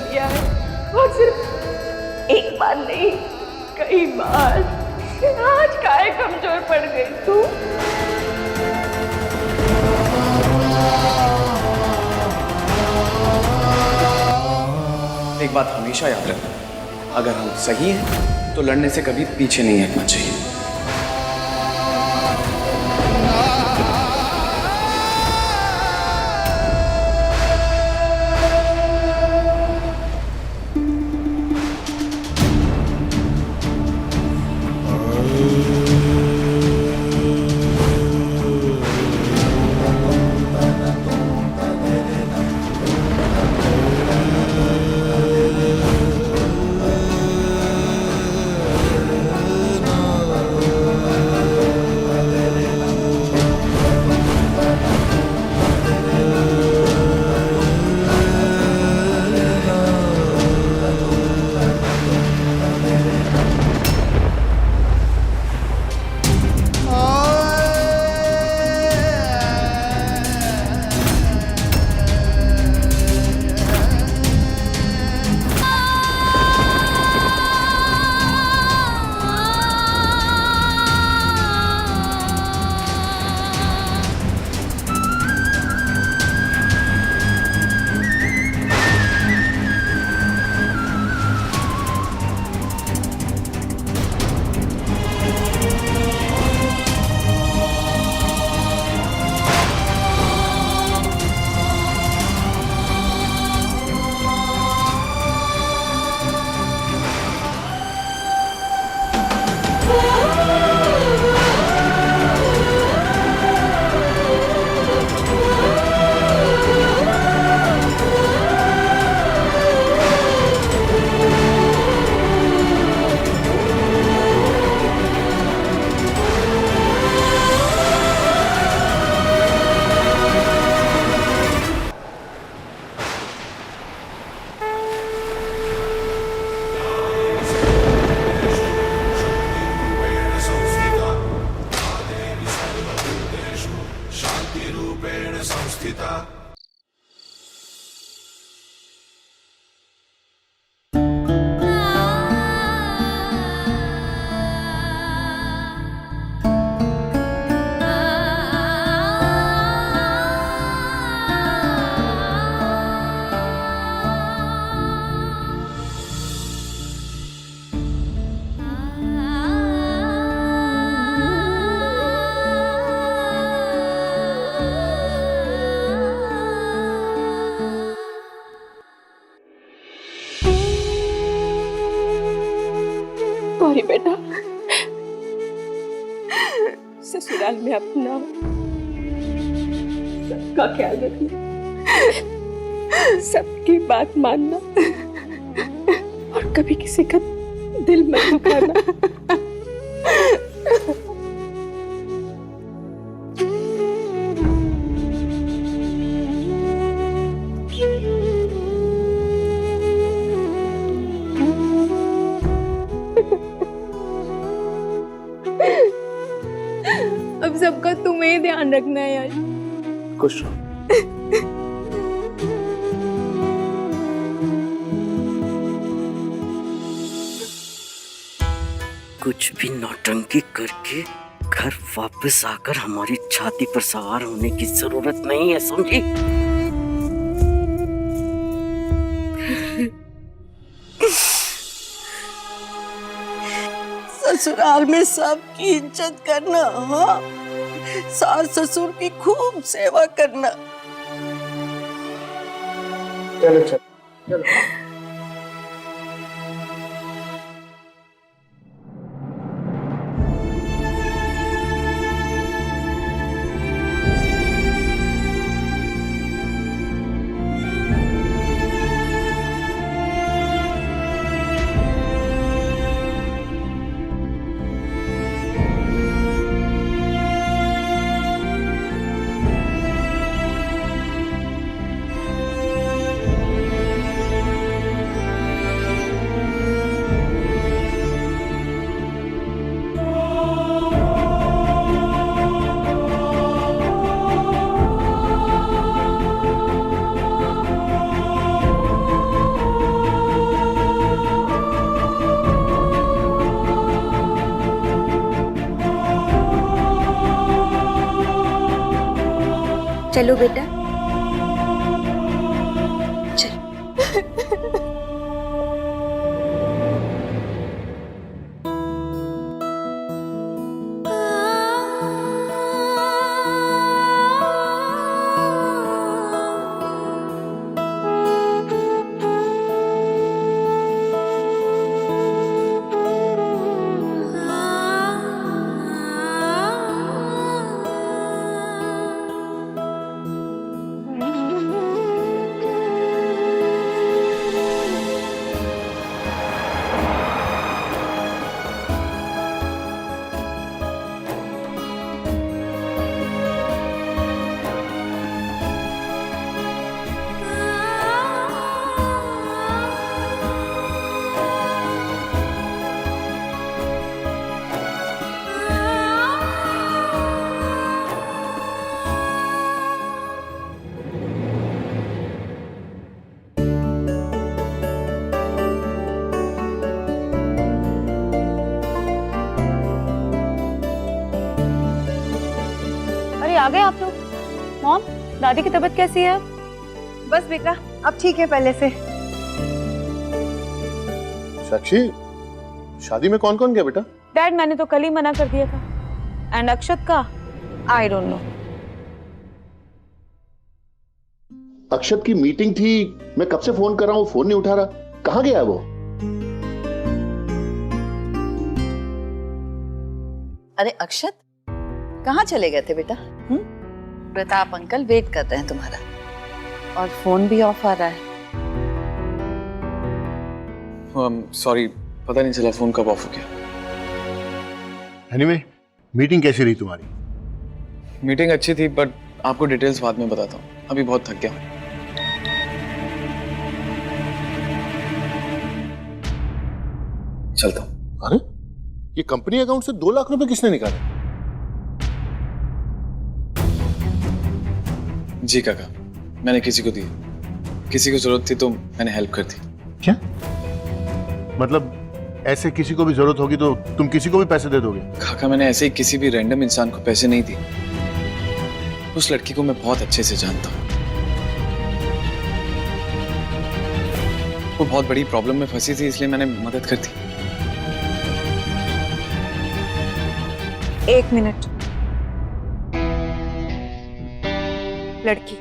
दिया है, और सिर्फ एक बार नहीं, कई बार। आज काहे कमजोर पड़ गई तू? एक बात हमेशा याद रखना, अगर हम सही हैं तो लड़ने से कभी पीछे नहीं हटना चाहिए। सॉरी बेटा, ससुराल में अपना सबका ख्याल रखना, सबकी बात मानना, और कभी किसी का दिल मत दुखाना। अब सबका तुम्हें ही ध्यान रखना है यार। खुश रहो। कुछ भी नौटंकी करके घर वापस आकर हमारी छाती पर सवार होने की जरूरत नहीं है, समझी? ससुराल में सबकी इज्जत करना, हाँ, सास ससुर की खूब सेवा करना। चलो चलो चलो। चलो बेटा, चल। आ गए आप लोग। मॉम, दादी की तबीयत कैसी है? बस बेटा, अब ठीक है पहले से। साक्षी, शादी में कौन कौन गया बेटा? डैड, मैंने तो कल ही मना कर दिया था। एंड अक्षत का आई डोंट नो। अक्षत की मीटिंग थी, मैं कब से फोन कर रहा हूँ, फोन नहीं उठा रहा। कहाँ गया है वो? अरे अक्षत, कहाँ चले गए थे बेटा? प्रताप अंकल वेट कर रहे हैं तुम्हारा, और फोन भी ऑफ आ रहा है। सॉरी, पता नहीं चला फोन कब ऑफ हो गया। एनीवे, मीटिंग कैसी रही तुम्हारी? मीटिंग अच्छी थी, बट आपको डिटेल्स बाद में बताता हूँ, अभी बहुत थक गया। चलता हूँ। अरे, ये कंपनी अकाउंट से 2 लाख रुपए किसने निकाले? जी काका, मैंने किसी को दिए। किसी को जरूरत थी तो मैंने हेल्प कर दी। क्या मतलब? ऐसे किसी को भी जरूरत होगी तो तुम किसी को भी पैसे दे दोगे? काका, मैंने ऐसे ही किसी भी रैंडम इंसान को पैसे नहीं दिए। उस लड़की को मैं बहुत अच्छे से जानता हूँ। वो बहुत बड़ी प्रॉब्लम में फंसी थी, इसलिए मैंने मदद कर दी। 1 मिनट। लड़की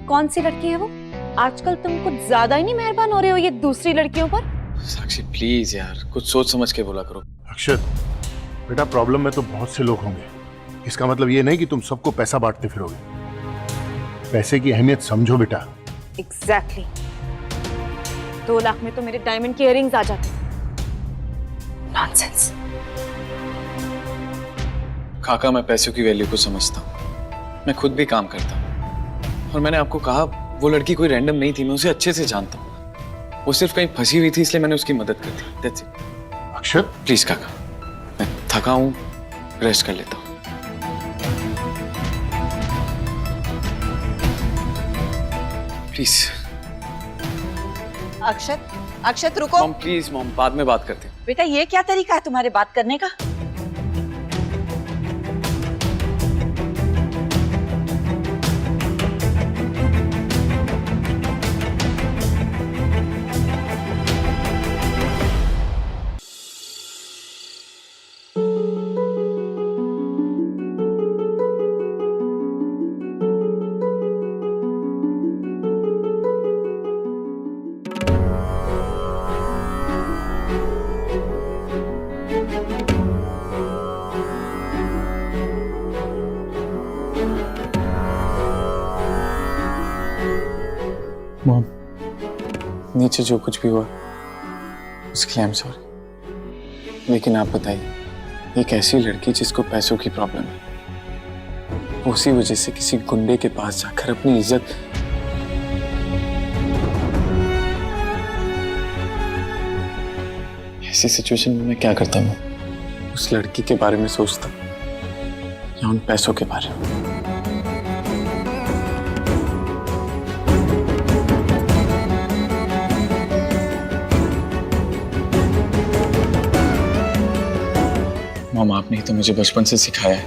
कौन सी लड़की है वो? आजकल तुम कुछ ज्यादा ही नहीं मेहरबान हो रहे हो ये दूसरी लड़कियों पर। साक्षी प्लीज यार, कुछ सोच समझ के बोला करो। अक्षत बेटा, प्रॉब्लम में तो बहुत से लोग होंगे। इसका मतलब ये नहीं कि तुम सबको पैसा बांटते फिरोगे। पैसे की अहमियत समझो बेटा। एग्जैक्टली। 2 लाख में तो मेरे डायमंड की इयररिंग्स आ जाते। नॉनसेंस। काका, मैं पैसों की वैल्यू को समझता हूँ। मैं खुद भी काम करता हूँ, और मैंने आपको कहा वो लड़की कोई रैंडम नहीं थी, मैं उसे अच्छे से जानता हूँ। वो सिर्फ कहीं फंसी हुई थी, इसलिए मैंने उसकी मदद कर दी। That's it. अक्षत प्लीज काका, मैं थका हूँ, रेस्ट कर लेता हूँ। प्लीज अक्षत, अक्षत रुको। मॉम, प्लीज मॉम, बाद में बात करते हैं। बेटा, ये क्या तरीका है तुम्हारे बात करने का? मॉम, नीचे जो कुछ भी हुआ उसके लिए आई एम सॉरी। लेकिन आप बताइए, एक ऐसी लड़की जिसको पैसों की प्रॉब्लम है, उसी वजह से किसी गुंडे के पास जाकर अपनी इज्जत। ऐसी सिचुएशन में मैं क्या करता हूँ? उस लड़की के बारे में सोचता या उन पैसों के बारे में? मॉम, आपने ही तो मुझे बचपन से सिखाया है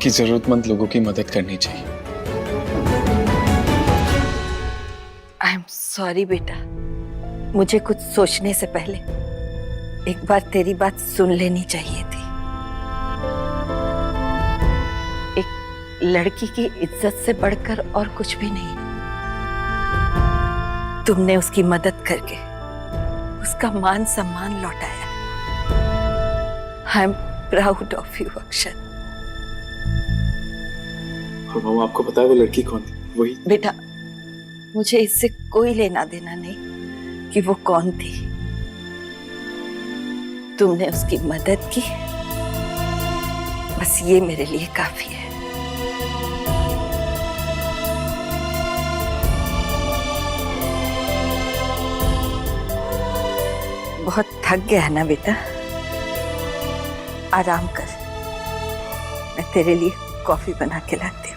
कि जरूरतमंद लोगों की मदद करनी चाहिए। आई एम सॉरी बेटा, मुझे कुछ सोचने से पहले एक बार तेरी बात सुन लेनी चाहिए थी। एक लड़की की इज्जत से बढ़कर और कुछ भी नहीं। तुमने उसकी मदद करके उसका मान सम्मान लौटाया। I am proud of you Akshat. और मामा आपको पता है वो लड़की कौन थी? वही बेटा, मुझे इससे कोई लेना देना नहीं कि वो कौन थी। तुमने उसकी मदद की, बस ये मेरे लिए काफी है। बहुत थक गया है ना बेटा? आराम कर, मैं तेरे लिए कॉफी बना के लाती हूँ।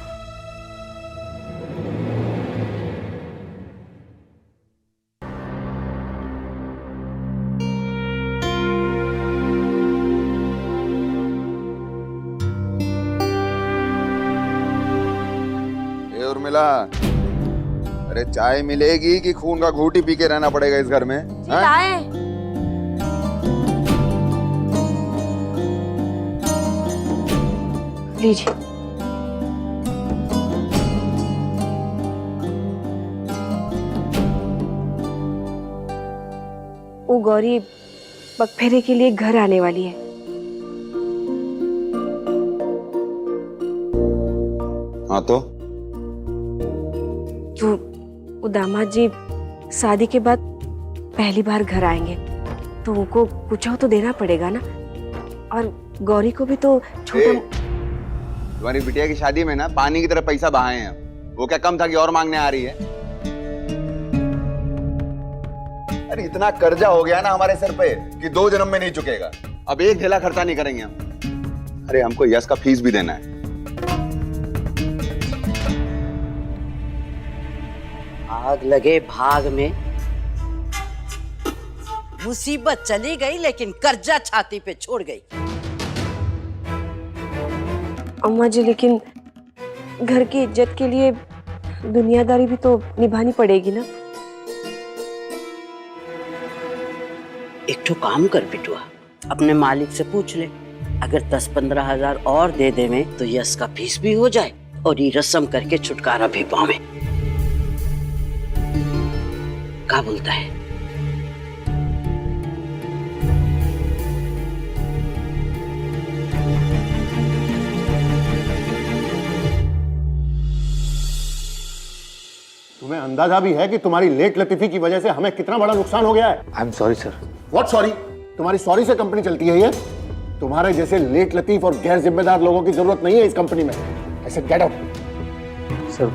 ए उर्मिला, अरे चाय मिलेगी कि खून का घूंट ही पी के रहना पड़ेगा इस घर में? हाँ? लीजिए। वो गौरी पगफेरे के लिए घर आने वाली है। हाँ तो वो दामाद जी शादी के बाद पहली बार घर आएंगे, तो उनको कुछ तो देना पड़ेगा ना। और गौरी को भी तो छोटा। तुम्हारी बिटिया की शादी में ना पानी की तरह पैसा बहाए हैं। वो क्या कम था कि और मांगने आ रही है? अरे इतना कर्जा हो गया ना हमारे सर पे कि 2 जन्म में नहीं चुकेगा। अब एक ढेला खर्चा नहीं करेंगे हम। अरे हमको यश का फीस भी देना है। आग लगे भाग में। मुसीबत चली गई लेकिन कर्जा छाती पे छोड़ गई। अम्मा जी, लेकिन घर की इज्जत के लिए दुनियादारी भी तो निभानी पड़ेगी ना। एक तो काम कर बिटुआ, अपने मालिक से पूछ ले, अगर 10-15 हजार और दे देवे तो यश का फीस भी हो जाए और ये रस्म करके छुटकारा भी पावे। क्या बोलता है? तुम्हें अंदाजा भी है कि तुम्हारी लेट लतीफी की वजह से हमें कितना बड़ा नुकसान हो गया है? I am sorry sir. What sorry? तुम्हारी सॉरी से कंपनी चलती है ये? तुम्हारे जैसे लेट लतीफ और गैर जिम्मेदार लोगों की जरूरत नहीं है इस कंपनी में। ऐसे गेट आउट। सर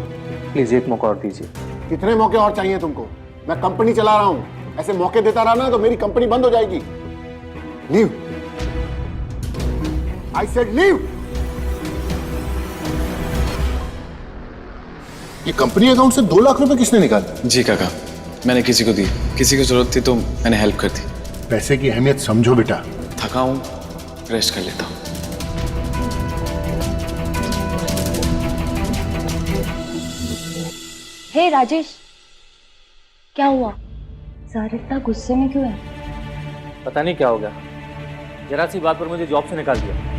प्लीज एक मौका और दीजिए। कितने मौके और चाहिए तुमको? मैं कंपनी चला रहा हूं, ऐसे मौके देता रहा ना तो मेरी कंपनी बंद हो जाएगी। लीव। I said leave. ये कंपनी अकाउंट से 2 लाख रुपए किसने निकाले? जी काका, मैंने किसी को दी। किसी को जरूरत थी तो मैंने हेल्प कर दी। पैसे की अहमियत समझो बेटा। थका हूं, रेस्ट कर लेता हूं। हे राजेश, क्या हुआ? सर इतना गुस्से में क्यों है? पता नहीं क्या हो गया, जरा सी बात पर मुझे जॉब से निकाल दिया।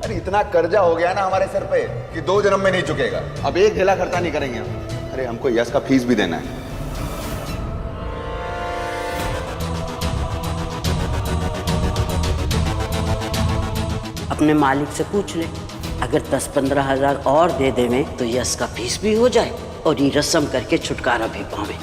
अरे इतना कर्जा हो गया ना हमारे सर पे कि 2 जन्म में नहीं चुकेगा। अब एक ढेला खर्चा नहीं करेंगे हम। अरे हमको यश का फीस भी देना है। अपने मालिक से पूछ ले, अगर 10-15 हजार और दे देवे तो यश का फीस भी हो जाए और ये रस्म करके छुटकारा भी पावे।